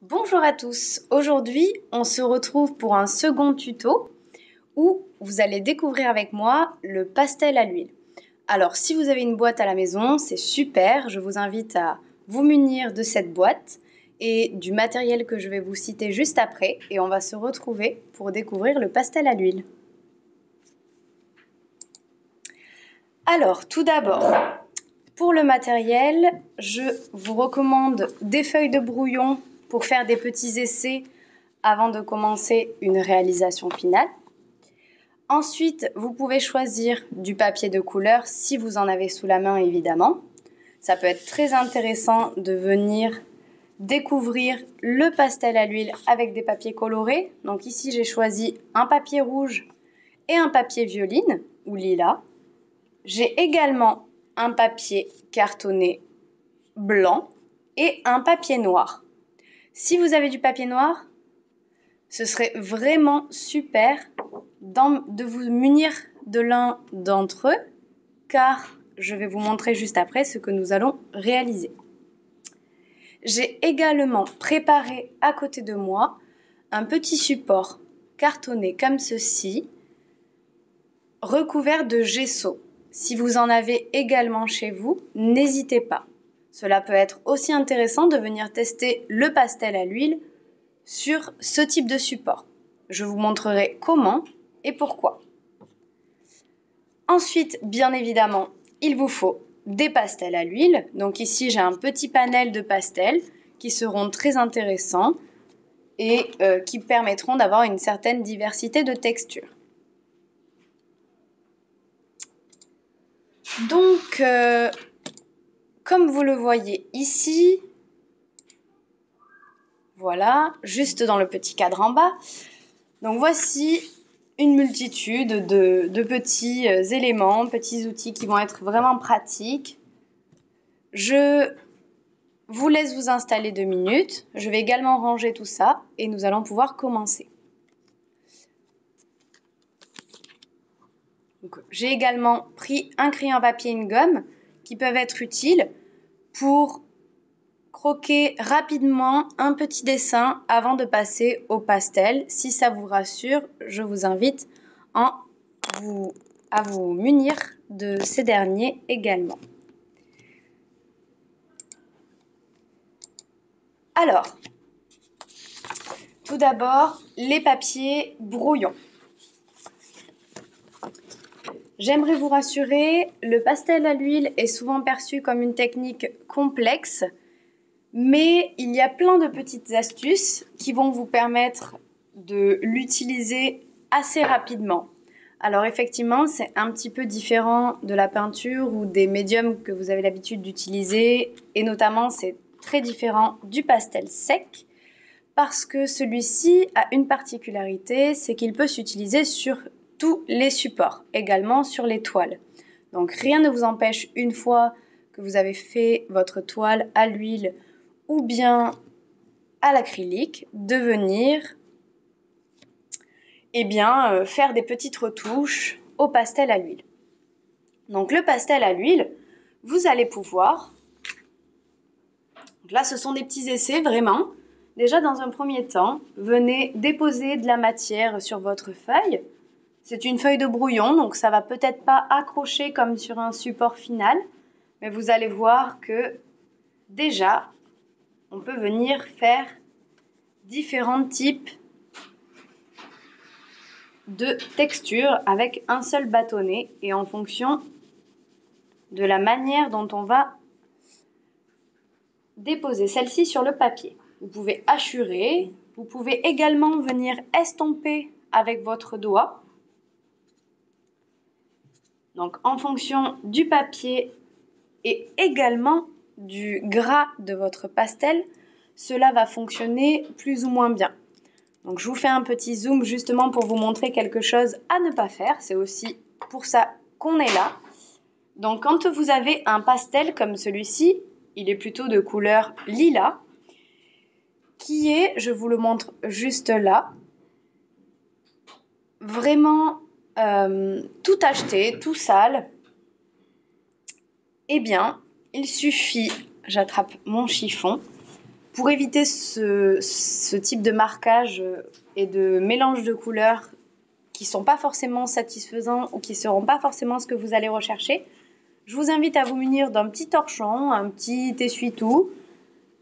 Bonjour à tous, aujourd'hui on se retrouve pour un second tuto où vous allez découvrir avec moi le pastel à l'huile. Alors si vous avez une boîte à la maison, c'est super, je vous invite à vous munir de cette boîte et du matériel que je vais vous citer juste après et on va se retrouver pour découvrir le pastel à l'huile. Alors tout d'abord, pour le matériel, je vous recommande des feuilles de brouillon pour faire des petits essais avant de commencer une réalisation finale. Ensuite, vous pouvez choisir du papier de couleur si vous en avez sous la main évidemment. Ça peut être très intéressant de venir découvrir le pastel à l'huile avec des papiers colorés. Donc ici j'ai choisi un papier rouge et un papier violine ou lilas. J'ai également un papier cartonné blanc et un papier noir. Si vous avez du papier noir, ce serait vraiment super de vous munir de l'un d'entre eux, car je vais vous montrer juste après ce que nous allons réaliser. J'ai également préparé à côté de moi un petit support cartonné comme ceci, recouvert de gesso. Si vous en avez également chez vous, n'hésitez pas. Cela peut être aussi intéressant de venir tester le pastel à l'huile sur ce type de support. Je vous montrerai comment et pourquoi. Ensuite, bien évidemment, il vous faut des pastels à l'huile. Donc ici, j'ai un petit panel de pastels qui seront très intéressants et qui permettront d'avoir une certaine diversité de textures. Donc, comme vous le voyez ici, voilà, juste dans le petit cadre en bas. Donc voici une multitude de petits éléments, petits outils qui vont être vraiment pratiques. Je vous laisse vous installer 2 minutes. Je vais également ranger tout ça et nous allons pouvoir commencer. J'ai également pris un crayon à papier et une gomme qui peuvent être utiles pour croquer rapidement un petit dessin avant de passer au pastel. Si ça vous rassure, je vous invite à vous munir de ces derniers également. Alors, tout d'abord, les papiers brouillons. J'aimerais vous rassurer, le pastel à l'huile est souvent perçu comme une technique complexe, mais il y a plein de petites astuces qui vont vous permettre de l'utiliser assez rapidement. Alors effectivement, c'est un petit peu différent de la peinture ou des médiums que vous avez l'habitude d'utiliser, et notamment c'est très différent du pastel sec, parce que celui-ci a une particularité, c'est qu'il peut s'utiliser sur tous les supports, également sur les toiles. Donc rien ne vous empêche, une fois que vous avez fait votre toile à l'huile ou bien à l'acrylique, de venir faire des petites retouches au pastel à l'huile. Donc le pastel à l'huile, vous allez pouvoir, donc là ce sont des petits essais vraiment. Déjà dans un premier temps, venez déposer de la matière sur votre feuille. C'est une feuille de brouillon, donc ça va peut-être pas accrocher comme sur un support final, mais vous allez voir que déjà, on peut venir faire différents types de textures avec un seul bâtonnet et en fonction de la manière dont on va déposer celle-ci sur le papier. Vous pouvez hachurer, vous pouvez également venir estomper avec votre doigt. Donc en fonction du papier et également du gras de votre pastel, cela va fonctionner plus ou moins bien. Donc je vous fais un petit zoom justement pour vous montrer quelque chose à ne pas faire. C'est aussi pour ça qu'on est là. Donc quand vous avez un pastel comme celui-ci, il est plutôt de couleur lilas, qui est, je vous le montre juste là, vraiment tout acheté, tout sale. Eh bien, il suffit, j'attrape mon chiffon, pour éviter ce type de marquage et de mélange de couleurs qui ne sont pas forcément satisfaisants ou qui ne seront pas forcément ce que vous allez rechercher, je vous invite à vous munir d'un petit torchon, un petit essuie-tout,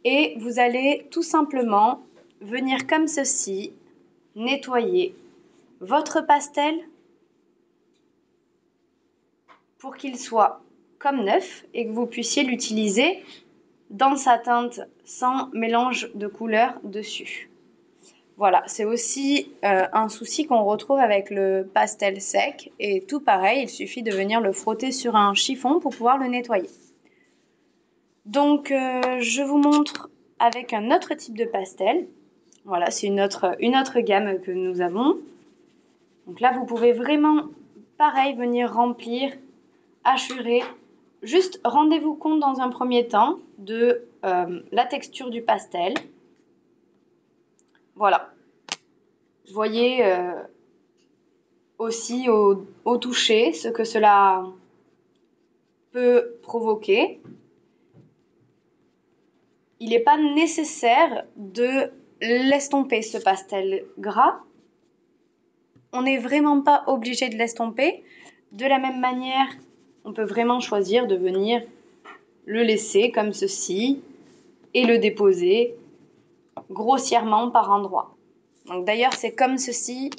et vous allez tout simplement venir comme ceci, nettoyer votre pastel pour qu'il soit comme neuf et que vous puissiez l'utiliser dans sa teinte sans mélange de couleurs dessus. Voilà, c'est aussi un souci qu'on retrouve avec le pastel sec et tout pareil, il suffit de venir le frotter sur un chiffon pour pouvoir le nettoyer. Donc je vous montre avec un autre type de pastel. Voilà, c'est une autre gamme que nous avons. Donc là, vous pouvez vraiment, pareil, venir remplir, hachurer. Juste rendez-vous compte dans un premier temps de la texture du pastel. Voilà. Voyez aussi au toucher ce que cela peut provoquer. Il n'est pas nécessaire de l'estomper ce pastel gras. On n'est vraiment pas obligé de l'estomper. De la même manière, on peut vraiment choisir de venir le laisser comme ceci et le déposer grossièrement par endroits. Donc d'ailleurs, c'est comme ceci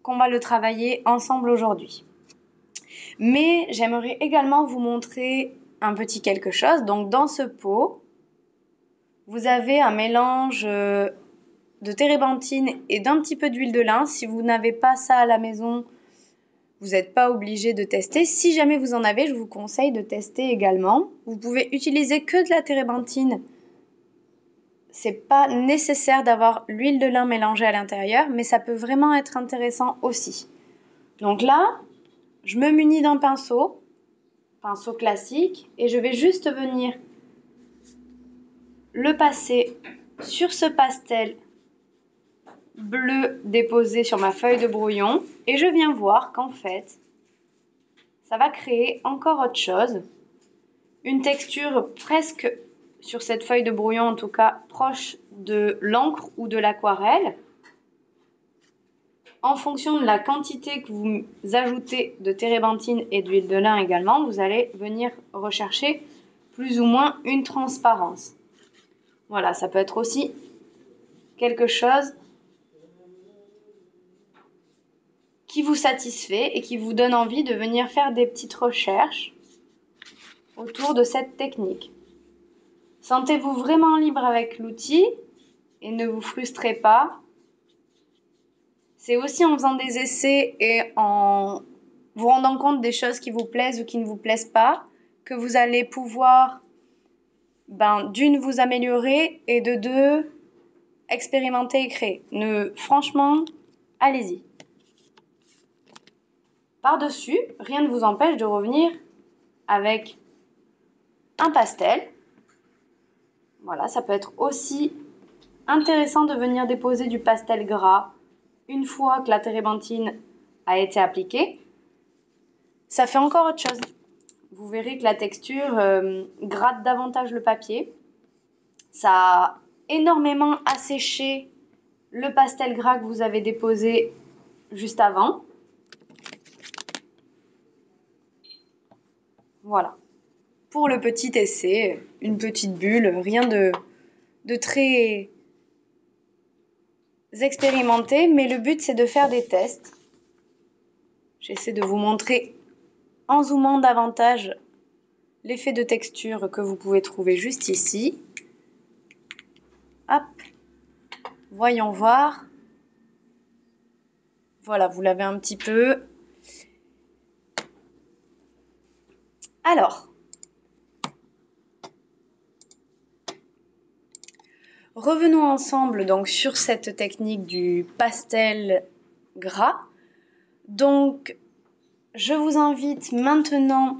qu'on va le travailler ensemble aujourd'hui. Mais j'aimerais également vous montrer un petit quelque chose. Donc dans ce pot, vous avez un mélange de térébenthine et d'un petit peu d'huile de lin. Si vous n'avez pas ça à la maison, vous n'êtes pas obligé de tester. Si jamais vous en avez, je vous conseille de tester également. Vous pouvez utiliser que de la térébenthine. C'est pas nécessaire d'avoir l'huile de lin mélangée à l'intérieur, mais ça peut vraiment être intéressant aussi. Donc là, je me munis d'un pinceau classique, et je vais juste venir le passer sur ce pastel bleu déposé sur ma feuille de brouillon, et je viens voir qu'en fait, ça va créer encore autre chose, une texture presque, sur cette feuille de brouillon en tout cas, proche de l'encre ou de l'aquarelle. En fonction de la quantité que vous ajoutez de térébenthine et d'huile de lin également, vous allez venir rechercher plus ou moins une transparence. Voilà, ça peut être aussi quelque chose qui vous satisfait et qui vous donne envie de venir faire des petites recherches autour de cette technique. Sentez-vous vraiment libre avec l'outil et ne vous frustrez pas. C'est aussi en faisant des essais et en vous rendant compte des choses qui vous plaisent ou qui ne vous plaisent pas que vous allez pouvoir, d'une, vous améliorer et de deux, expérimenter et créer. Franchement, allez-y. Par-dessus, rien ne vous empêche de revenir avec un pastel. Voilà, ça peut être aussi intéressant de venir déposer du pastel gras une fois que la térébenthine a été appliquée. Ça fait encore autre chose. Vous verrez que la texture gratte davantage le papier. Ça a énormément asséché le pastel gras que vous avez déposé juste avant. Voilà. Pour le petit essai, une petite bulle, rien de très expérimenté, mais le but c'est de faire des tests. J'essaie de vous montrer en zoomant davantage l'effet de texture que vous pouvez trouver juste ici. Hop, voyons voir. Voilà, vous l'avez un petit peu. Alors, revenons ensemble donc sur cette technique du pastel gras. Donc, je vous invite maintenant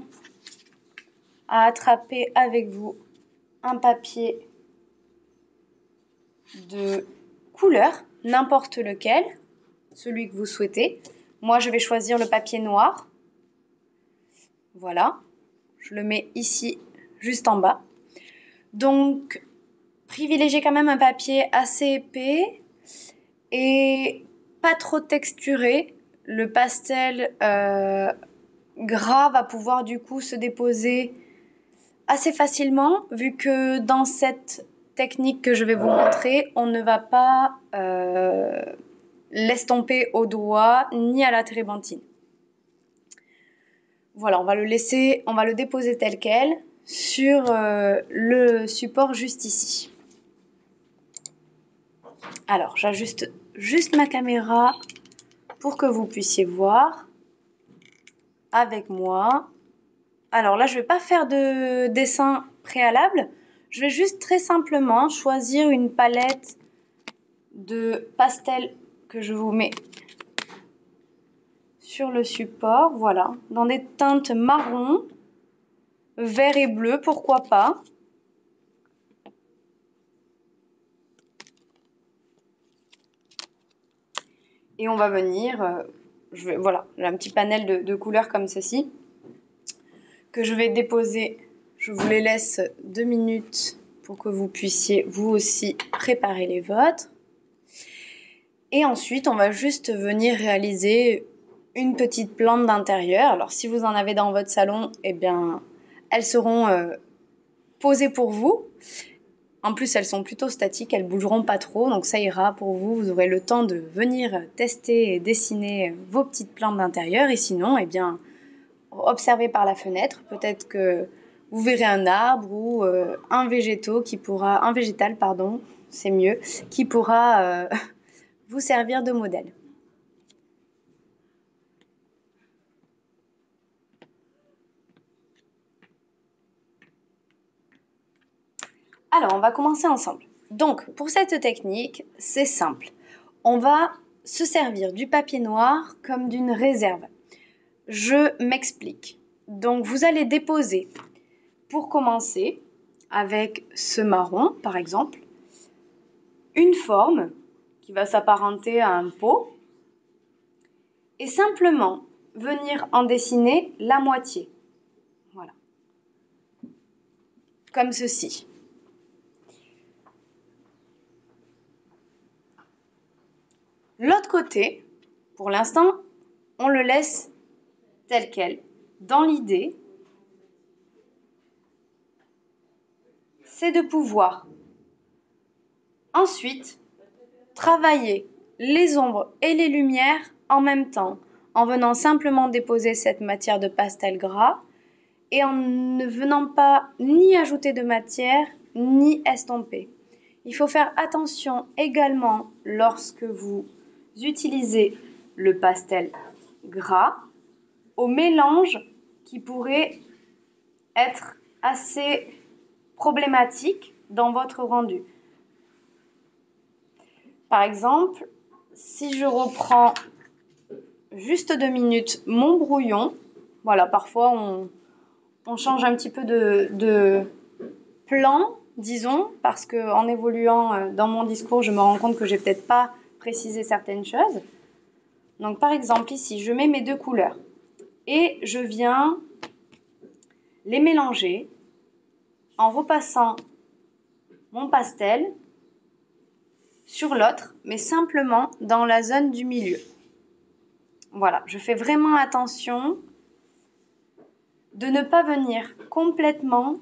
à attraper avec vous un papier de couleur, n'importe lequel, celui que vous souhaitez. Moi, je vais choisir le papier noir. Voilà, je le mets ici, juste en bas. Donc, Privilégiez quand même un papier assez épais et pas trop texturé. Le pastel gras va pouvoir du coup se déposer assez facilement, vu que dans cette technique que je vais vous montrer, on ne va pas l'estomper au doigt ni à la térébenthine. Voilà, on va le déposer tel quel sur le support juste ici. Alors, j'ajuste juste ma caméra pour que vous puissiez voir avec moi. Alors là, je ne vais pas faire de dessin préalable. Je vais juste très simplement choisir une palette de pastel que je vous mets sur le support. Voilà, dans des teintes marron, vert et bleu, pourquoi pas. Et on va venir, voilà, j'ai un petit panel de couleurs comme ceci que je vais déposer. Je vous les laisse 2 minutes pour que vous puissiez vous aussi préparer les vôtres. Et ensuite, on va juste venir réaliser une petite plante d'intérieur. Alors, si vous en avez dans votre salon, eh bien, elles seront posées pour vous. En plus, elles sont plutôt statiques, elles bougeront pas trop, donc ça ira pour vous. Vous aurez le temps de venir tester et dessiner vos petites plantes d'intérieur. Et sinon, eh bien, observez par la fenêtre. Peut-être que vous verrez un arbre ou un végétal, pardon, c'est mieux, qui pourra vous servir de modèle. Alors, on va commencer ensemble. Donc, pour cette technique, c'est simple. On va se servir du papier noir comme d'une réserve. Je m'explique. Donc, vous allez déposer, pour commencer, avec ce marron, par exemple, une forme qui va s'apparenter à un pot et simplement venir en dessiner la moitié. Voilà. Comme ceci. L'autre côté, pour l'instant, on le laisse tel quel. Dans l'idée, c'est de pouvoir ensuite travailler les ombres et les lumières en même temps, en venant simplement déposer cette matière de pastel gras et en ne venant pas ni ajouter de matière, ni estomper. Il faut faire attention également lorsque vous utilisez le pastel gras au mélange qui pourrait être assez problématique dans votre rendu. Par exemple, si je reprends juste 2 minutes mon brouillon, voilà, parfois on change un petit peu de plan, disons, parce qu'en évoluant dans mon discours, je me rends compte que j'ai peut-être pas précisé certaines choses. Donc par exemple ici, je mets mes 2 couleurs et je viens les mélanger en repassant mon pastel sur l'autre, mais simplement dans la zone du milieu. Voilà, je fais vraiment attention de ne pas venir complètement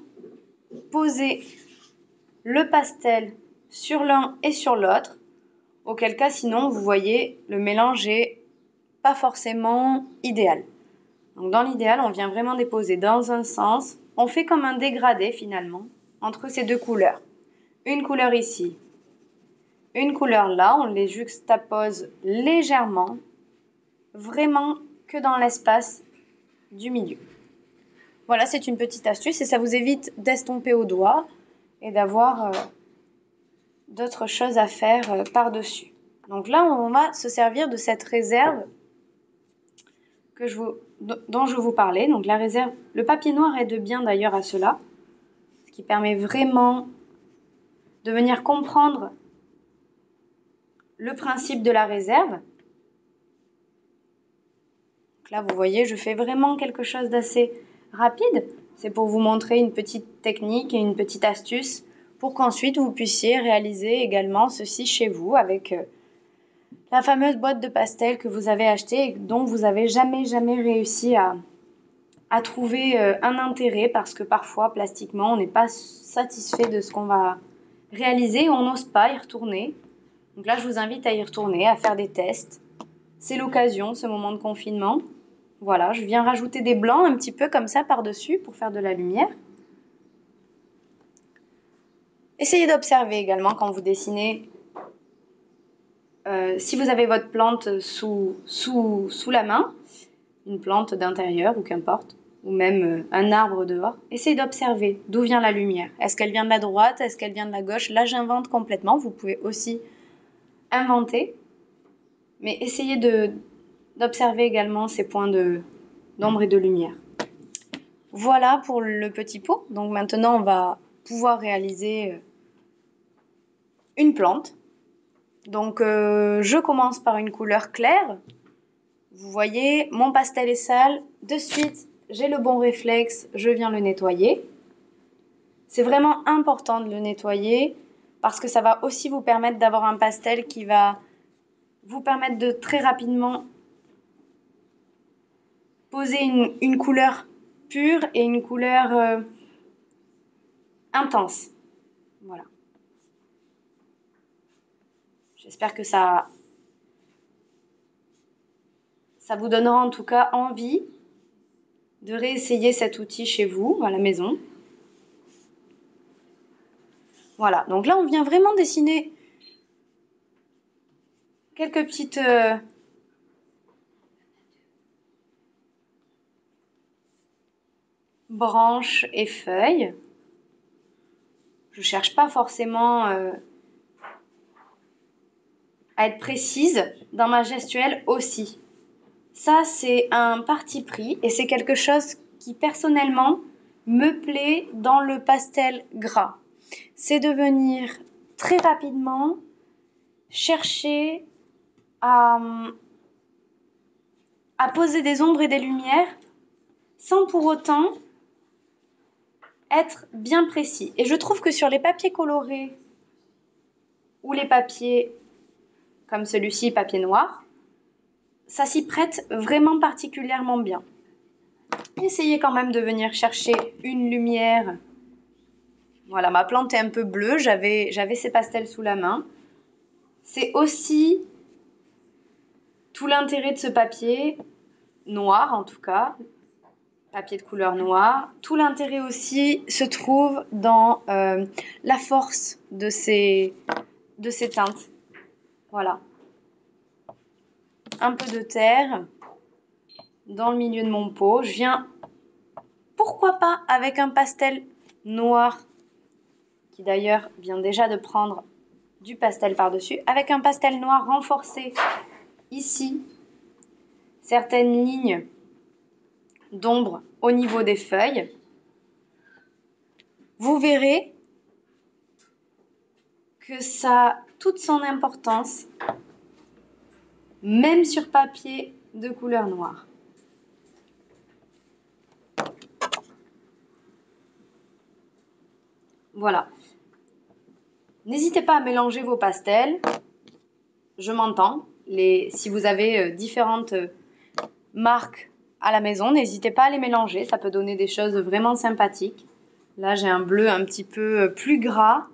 poser le pastel sur l'un et sur l'autre, auquel cas sinon vous voyez le mélange est pas forcément idéal. Donc dans l'idéal, on vient vraiment déposer dans un sens, on fait comme un dégradé finalement entre ces 2 couleurs. Une couleur ici, une couleur là, on les juxtapose légèrement, vraiment que dans l'espace du milieu. Voilà, c'est une petite astuce et ça vous évite d'estomper au doigt et d'avoir d'autres choses à faire par-dessus. Donc là, on va se servir de cette réserve dont je vous parlais. Donc la réserve, le papier noir aide bien d'ailleurs à cela, ce qui permet vraiment de venir comprendre le principe de la réserve. Donc là, vous voyez, je fais vraiment quelque chose d'assez rapide. C'est pour vous montrer une petite technique et une petite astuce pour qu'ensuite vous puissiez réaliser également ceci chez vous avec la fameuse boîte de pastel que vous avez achetée et dont vous n'avez jamais réussi à trouver un intérêt parce que parfois, plastiquement, on n'est pas satisfait de ce qu'on va réaliser, on n'ose pas y retourner. Donc là, je vous invite à y retourner, à faire des tests. C'est l'occasion, ce moment de confinement. Voilà, je viens rajouter des blancs un petit peu comme ça par-dessus pour faire de la lumière. Essayez d'observer également quand vous dessinez. Si vous avez votre plante sous la main, une plante d'intérieur ou qu'importe, ou même un arbre dehors, essayez d'observer d'où vient la lumière. Est-ce qu'elle vient de la droite? Est-ce qu'elle vient de la gauche? Là, j'invente complètement. Vous pouvez aussi inventer, mais essayez d'observer également ces points d'ombre et de lumière. Voilà pour le petit pot. Donc maintenant, on va pouvoir réaliser une plante. Donc je commence par une couleur claire. Vous voyez, mon pastel est sale. De suite, j'ai le bon réflexe, je viens le nettoyer. C'est vraiment important de le nettoyer parce que ça va aussi vous permettre d'avoir un pastel qui va vous permettre de très rapidement poser une couleur pure et une couleur intense. Voilà. J'espère que ça vous donnera en tout cas envie de réessayer cet outil chez vous, à la maison. Voilà, donc là on vient vraiment dessiner quelques petites branches et feuilles. Je ne cherche pas forcément à être précise dans ma gestuelle aussi. Ça, c'est un parti pris et c'est quelque chose qui personnellement me plaît dans le pastel gras. C'est de venir très rapidement chercher à poser des ombres et des lumières sans pour autant être bien précis. Et je trouve que sur les papiers colorés ou les papiers comme celui-ci, papier noir, ça s'y prête vraiment particulièrement bien. Essayez quand même de venir chercher une lumière. Voilà, ma plante est un peu bleue, j'avais ces pastels sous la main. C'est aussi tout l'intérêt de ce papier, noir en tout cas, papier de couleur noire. Tout l'intérêt aussi se trouve dans la force de ces teintes. Voilà. Un peu de terre dans le milieu de mon pot. Je viens, pourquoi pas, avec un pastel noir, qui d'ailleurs vient déjà de prendre du pastel par-dessus, avec un pastel noir renforcé ici, certaines lignes d'ombre au niveau des feuilles. Vous verrez que ça a toute son importance, même sur papier de couleur noire. Voilà. N'hésitez pas à mélanger vos pastels. Je m'entends. Si vous avez différentes marques à la maison, n'hésitez pas à les mélanger. Ça peut donner des choses vraiment sympathiques. Là, j'ai un bleu un petit peu plus gras.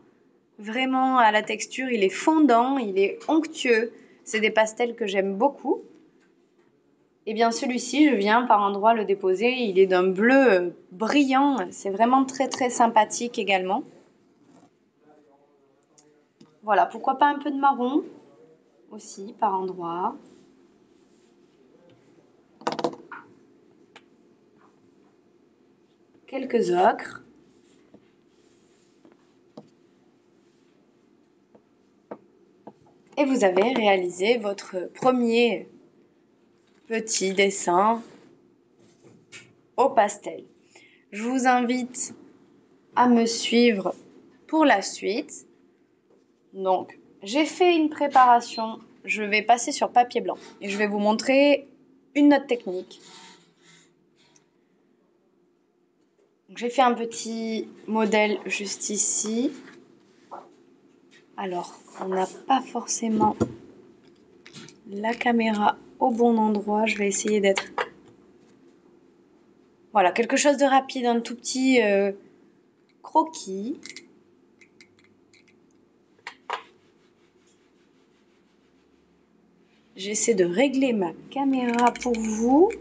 Vraiment, à la texture, il est fondant, il est onctueux. C'est des pastels que j'aime beaucoup. Et bien celui-ci, je viens par endroits le déposer. Il est d'un bleu brillant. C'est vraiment très très sympathique également. Voilà, pourquoi pas un peu de marron aussi par endroits. Quelques ocres. Et vous avez réalisé votre premier petit dessin au pastel. Je vous invite à me suivre pour la suite. Donc, j'ai fait une préparation. Je vais passer sur papier blanc et je vais vous montrer une note technique. J'ai fait un petit modèle juste ici. Alors, on n'a pas forcément la caméra au bon endroit. Je vais essayer d'être... Voilà, quelque chose de rapide, un tout petit croquis. J'essaie de régler ma caméra pour vous.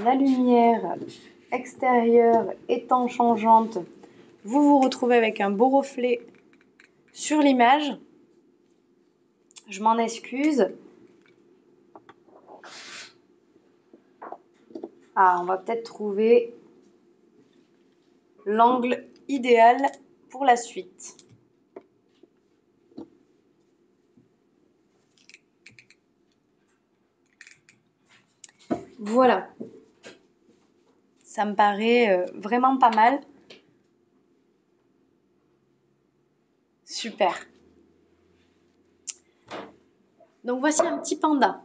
La lumière extérieure étant changeante, vous vous retrouvez avec un beau reflet sur l'image. Je m'en excuse. Ah, on va peut-être trouver l'angle idéal pour la suite. Voilà. Ça me paraît vraiment pas mal. Super. Donc voici un petit panda.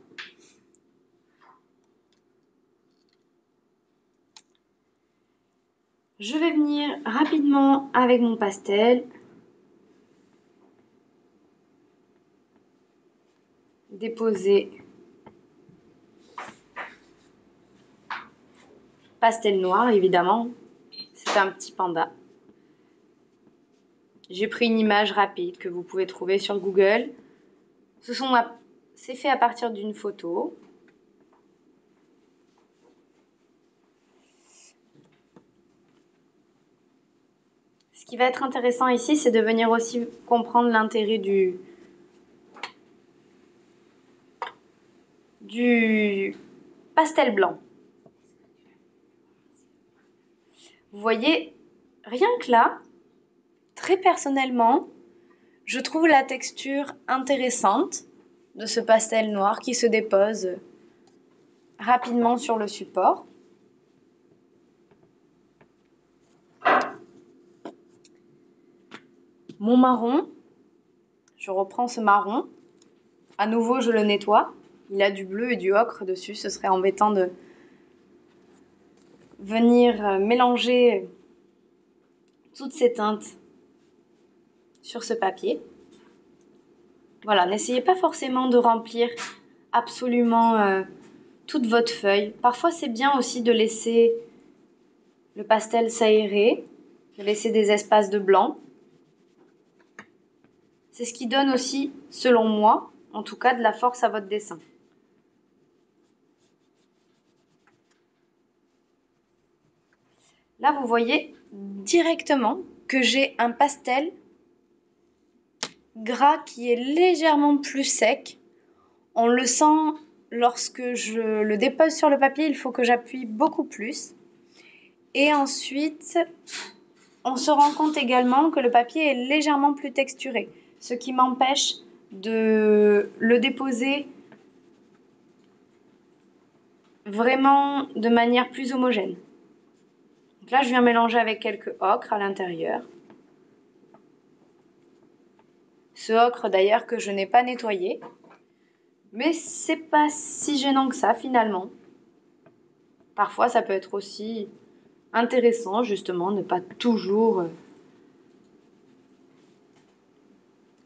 Je vais venir rapidement avec mon pastel. Déposer pastel noir, évidemment. C'est un petit panda. J'ai pris une image rapide que vous pouvez trouver sur Google. C'est fait à partir d'une photo. Ce qui va être intéressant ici, c'est de venir aussi comprendre l'intérêt du pastel blanc. Vous voyez, rien que là, très personnellement, je trouve la texture intéressante de ce pastel noir qui se dépose rapidement sur le support. Mon marron, je reprends ce marron. À nouveau, je le nettoie. Il a du bleu et du ocre dessus. Ce serait embêtant de venir mélanger toutes ces teintes sur ce papier. Voilà, n'essayez pas forcément de remplir absolument toute votre feuille. Parfois, c'est bien aussi de laisser le pastel s'aérer, de laisser des espaces de blanc. C'est ce qui donne aussi, selon moi, en tout cas, de la force à votre dessin. Là, vous voyez directement que j'ai un pastel gras qui est légèrement plus sec. On le sent lorsque je le dépose sur le papier, il faut que j'appuie beaucoup plus. Et ensuite, on se rend compte également que le papier est légèrement plus texturé, ce qui m'empêche de le déposer vraiment de manière plus homogène. Donc là, je viens mélanger avec quelques ocres à l'intérieur. Ce ocre d'ailleurs que je n'ai pas nettoyé. Mais c'est pas si gênant que ça finalement. Parfois, ça peut être aussi intéressant justement, ne pas toujours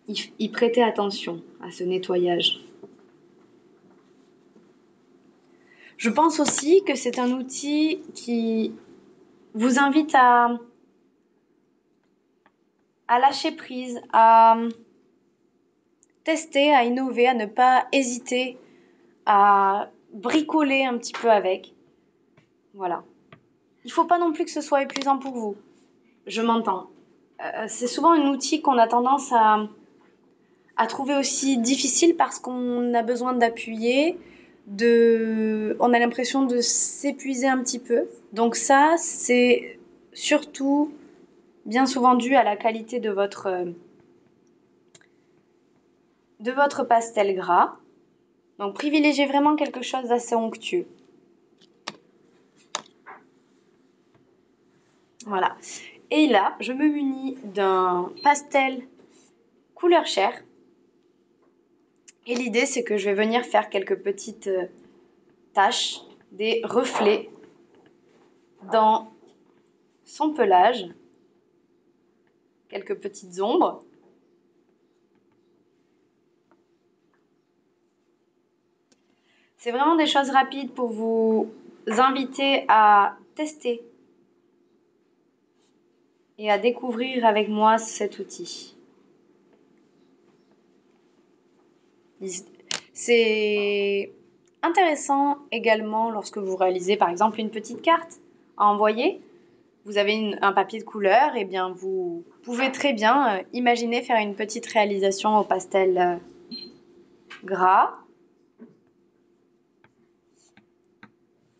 y prêter attention à ce nettoyage. Je pense aussi que c'est un outil qui vous invite à lâcher prise, à tester, à innover, à ne pas hésiter, à bricoler un petit peu avec. Voilà. Il ne faut pas non plus que ce soit épuisant pour vous. Je m'entends. C'est souvent un outil qu'on a tendance à trouver aussi difficile parce qu'on a besoin d'appuyer, on a l'impression de s'épuiser un petit peu. Donc ça, c'est surtout bien souvent dû à la qualité de votre pastel gras. Donc privilégiez vraiment quelque chose d'assez onctueux. Voilà. Et là, je me munis d'un pastel couleur chair. Et l'idée, c'est que je vais venir faire quelques petites taches, des reflets dans son pelage quelques petites ombres. C'est vraiment des choses rapides pour vous inviter à tester et à découvrir avec moi cet outil. C'est intéressant également lorsque vous réalisez par exemple une petite carte à envoyer. Vous avez un papier de couleur, et bien vous pouvez très bien imaginer faire une petite réalisation au pastel gras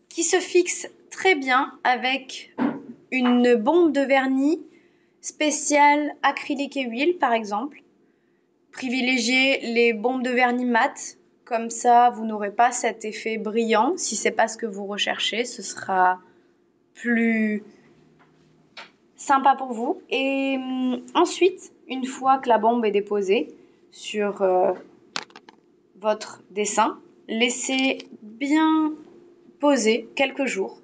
qui se fixe très bien avec une bombe de vernis spéciale acrylique et huile par exemple. Privilégiez les bombes de vernis mat, comme ça vous n'aurez pas cet effet brillant. Si c'est pas ce que vous recherchez, ce sera plus sympa pour vous. Et ensuite, une fois que la bombe est déposée sur votre dessin, laissez bien poser quelques jours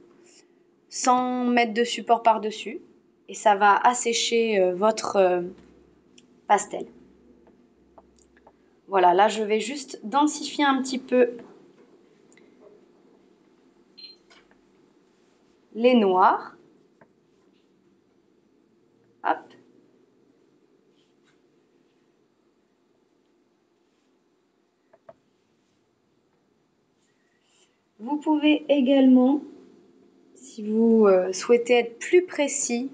sans mettre de support par-dessus et ça va assécher votre pastel. Voilà, là je vais juste densifier un petit peu les noirs. Hop. Vous pouvez également, si vous souhaitez être plus précis,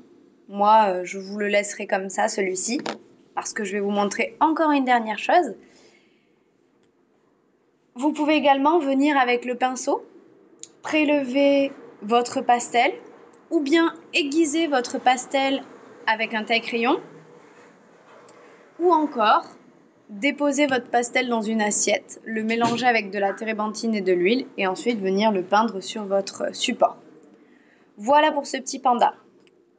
moi je vous le laisserai comme ça, celui-ci, parce que je vais vous montrer encore une dernière chose. Vous pouvez également venir avec le pinceau, prélever votre pastel, ou bien aiguiser votre pastel avec un taille-crayon, ou encore déposer votre pastel dans une assiette, le mélanger avec de la térébenthine et de l'huile, et ensuite venir le peindre sur votre support. Voilà pour ce petit panda.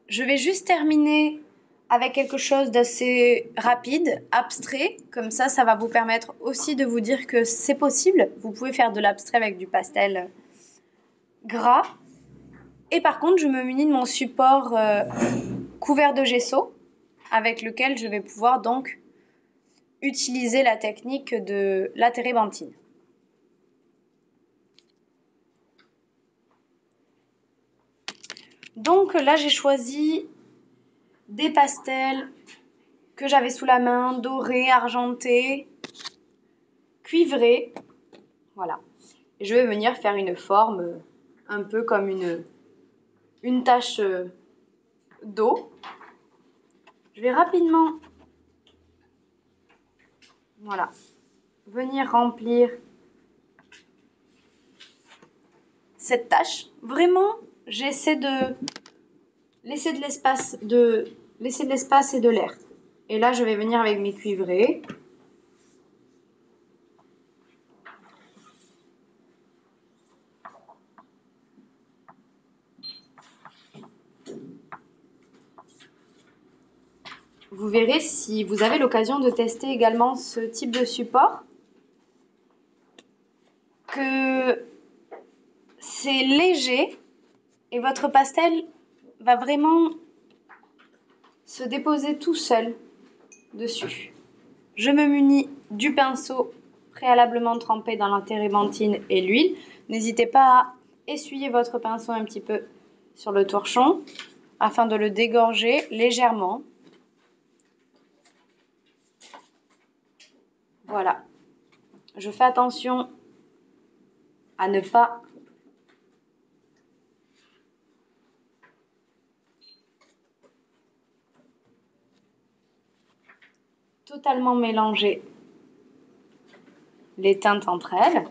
Je vais juste terminer avec quelque chose d'assez rapide, abstrait. Comme ça va vous permettre aussi de vous dire que c'est possible. Vous pouvez faire de l'abstrait avec du pastel gras. Et par contre, je me munis de mon support couvert de gesso, avec lequel je vais pouvoir donc utiliser la technique de la térébenthine. Donc là, j'ai choisi des pastels que j'avais sous la main, dorés, argentés, cuivrés. Voilà. Et je vais venir faire une forme un peu comme une tache d'eau. Je vais rapidement, voilà, venir remplir cette tache. Vraiment, j'essaie de laisser de l'espace et de l'air. Et là, je vais venir avec mes cuivrés. Vous verrez, si vous avez l'occasion de tester également ce type de support, que c'est léger et votre pastel va vraiment se déposer tout seul dessus. Je me munis du pinceau préalablement trempé dans la térébenthine et l'huile. N'hésitez pas à essuyer votre pinceau un petit peu sur le torchon afin de le dégorger légèrement. Voilà. Je fais attention à ne pas totalement mélanger les teintes entre elles.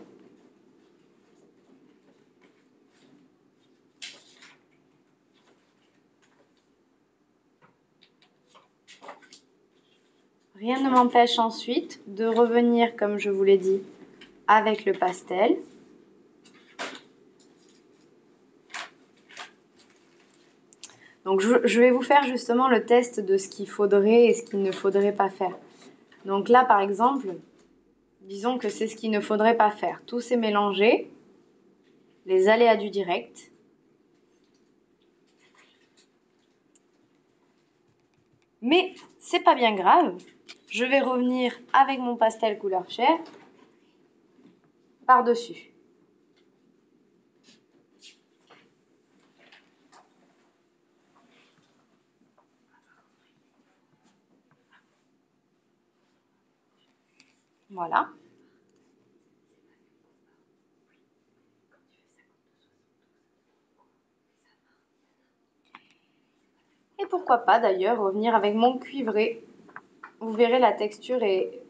Rien ne m'empêche ensuite de revenir, comme je vous l'ai dit, avec le pastel. Donc je vais vous faire justement le test de ce qu'il faudrait et ce qu'il ne faudrait pas faire. Donc là, par exemple, disons que c'est ce qu'il ne faudrait pas faire. Tout s'est mélangé, les aléas du direct. Mais c'est pas bien grave. Je vais revenir avec mon pastel couleur chair par-dessus. Voilà. Et pourquoi pas d'ailleurs revenir avec mon cuivré. Vous verrez, la texture est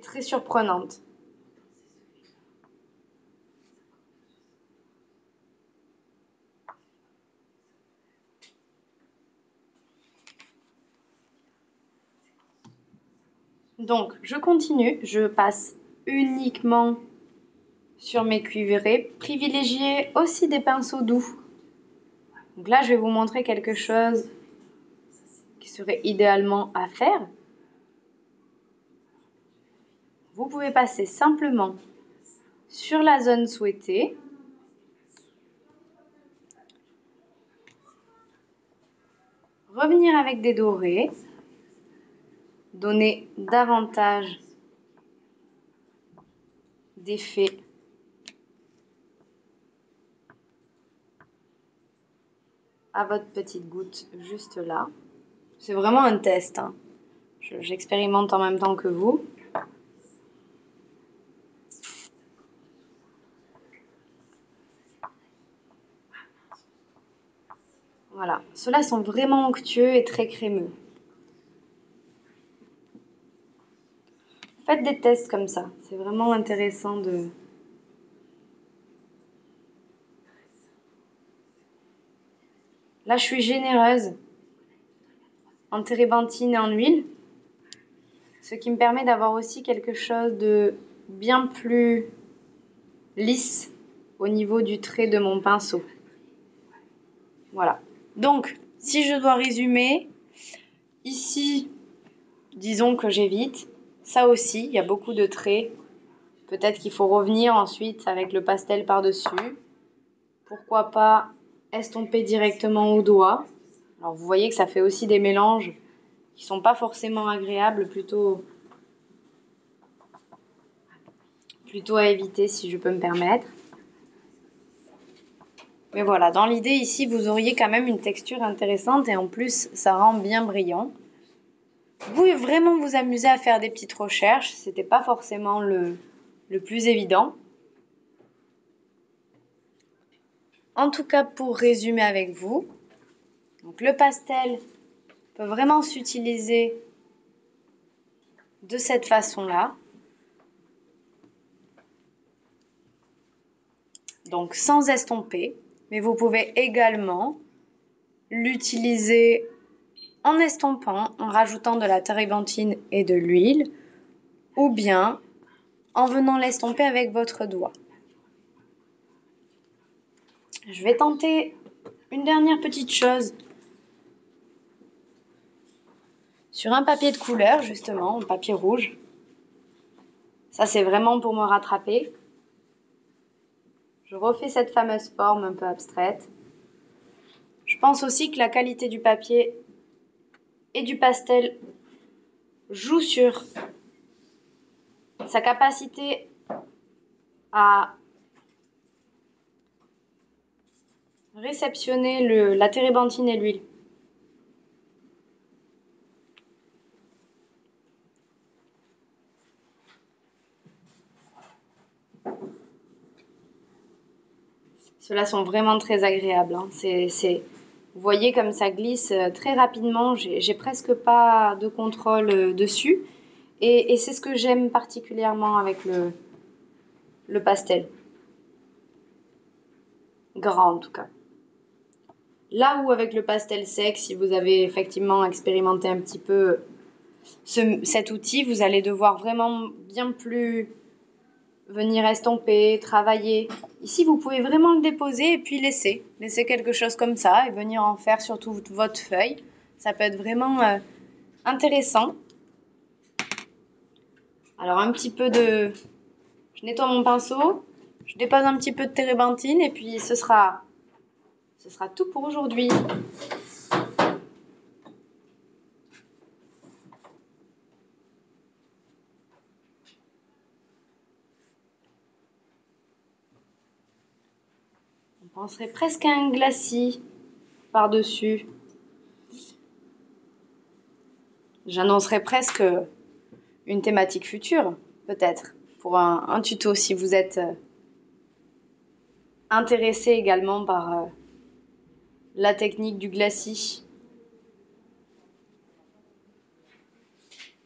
très surprenante. Donc, je continue. Je passe uniquement sur mes cuivrés. Privilégiez aussi des pinceaux doux. Donc là, je vais vous montrer quelque chose qui serait idéalement à faire. Vous pouvez passer simplement sur la zone souhaitée. Revenir avec des dorés. Donner davantage d'effet à votre petite goutte juste là. C'est vraiment un test, hein. J'expérimente en même temps que vous. Voilà, ceux-là sont vraiment onctueux et très crémeux. Faites des tests comme ça, c'est vraiment intéressant de... Là, je suis généreuse en térébenthine et en huile, ce qui me permet d'avoir aussi quelque chose de bien plus lisse au niveau du trait de mon pinceau. Voilà. Donc, si je dois résumer, ici, disons que j'évite. Ça aussi, il y a beaucoup de traits. Peut-être qu'il faut revenir ensuite avec le pastel par-dessus. Pourquoi pas estomper directement au doigt. Alors, vous voyez que ça fait aussi des mélanges qui sont pas forcément agréables, plutôt à éviter si je peux me permettre. Mais voilà, dans l'idée ici, vous auriez quand même une texture intéressante et en plus, ça rend bien brillant. Vous pouvez vraiment vous amuser à faire des petites recherches, c'était pas forcément le plus évident. En tout cas, pour résumer avec vous, donc le pastel peut vraiment s'utiliser de cette façon-là. Donc sans estomper, mais vous pouvez également l'utiliser en estompant, en rajoutant de la térébenthine et de l'huile, ou bien en venant l'estomper avec votre doigt. Je vais tenter une dernière petite chose sur un papier de couleur, justement, un papier rouge. Ça, c'est vraiment pour me rattraper. Je refais cette fameuse forme un peu abstraite. Je pense aussi que la qualité du papier et du pastel joue sur sa capacité à réceptionner la térébenthine et l'huile. Ceux-là sont vraiment très agréables, hein. Vous voyez comme ça glisse très rapidement, j'ai presque pas de contrôle dessus. Et c'est ce que j'aime particulièrement avec le pastel. Grand en tout cas. Là où avec le pastel sec, si vous avez effectivement expérimenté un petit peu cet outil, vous allez devoir vraiment bien plus venir estomper, travailler. Ici, vous pouvez vraiment le déposer et puis laisser quelque chose comme ça et venir en faire sur toute votre feuille. Ça peut être vraiment intéressant. Alors un petit peu je nettoie mon pinceau, je dépose un petit peu de térébenthine et puis ce sera tout pour aujourd'hui. On penserait presque à un glacis par-dessus. J'annoncerais presque une thématique future, peut-être, pour un tuto si vous êtes intéressé également par la technique du glacis.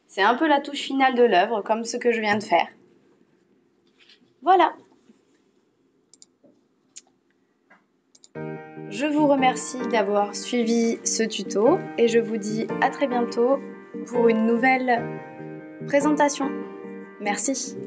C'est un peu la touche finale de l'œuvre, comme ce que je viens de faire. Voilà. Je vous remercie d'avoir suivi ce tuto et je vous dis à très bientôt pour une nouvelle présentation. Merci.